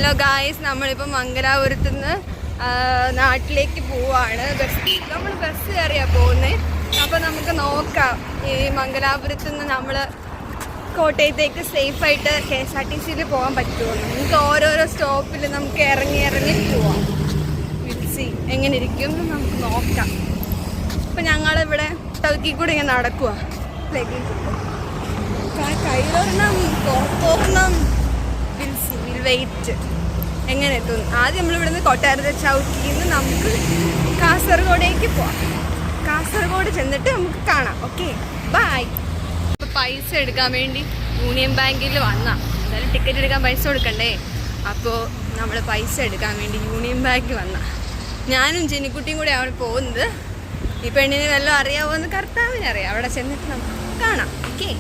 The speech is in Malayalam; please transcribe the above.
ഹലോ ഗായ്സ്, നമ്മളിപ്പോൾ മംഗലാപുരത്ത് നിന്ന് നാട്ടിലേക്ക് പോവാണ്. നമ്മൾ ബസ് കയറിയാണ് പോകുന്നത്. അപ്പോൾ നമുക്ക് നോക്കാം ഈ മംഗലാപുരത്ത് നിന്ന് നമ്മൾ കോട്ടയത്തേക്ക് സേഫായിട്ട് KSRTC പോകാൻ പറ്റുമോ. നമുക്ക് ഓരോരോ സ്റ്റോപ്പിൽ നമുക്ക് ഇറങ്ങി പോവാം. വിളിച്ച് എങ്ങനെ ഇരിക്കും നമുക്ക് നോക്കാം. അപ്പം ഞങ്ങളിവിടെ ടൗക്കി കൂടെ ഇങ്ങനെ നടക്കുക. കയ്യിലൊരെണ്ണം പുറത്തൊരെണ്ണം വെയിറ്റ് എങ്ങനെ എത്തും. ആദ്യം നമ്മളിവിടുന്ന് കൊട്ടാരത്തെ ചൗക്കിയിൽ നിന്ന് നമുക്ക് കാസർഗോഡേക്ക് പോവാം. കാസർഗോഡ് ചെന്നിട്ട് നമുക്ക് കാണാം. Okay, bye. ഇപ്പോൾ പൈസ എടുക്കാൻ വേണ്ടി യൂണിയൻ ബാങ്കിൽ വന്നാൽ എന്തായാലും ടിക്കറ്റ് എടുക്കാൻ പൈസ കൊടുക്കണ്ടേ. അപ്പോൾ നമ്മൾ പൈസ എടുക്കാൻ വേണ്ടി യൂണിയൻ ബാങ്കിൽ വന്നാൽ ഞാനും ജെനിക്കുട്ടിയും കൂടെ അവിടെ പോകുന്നത്. ഈ പെണ്ണിന് വല്ലതും അറിയാമോ എന്ന് കർത്താവിനറിയാം. അവിടെ ചെന്നിട്ട് നമുക്ക് കാണാം. ഓക്കെ.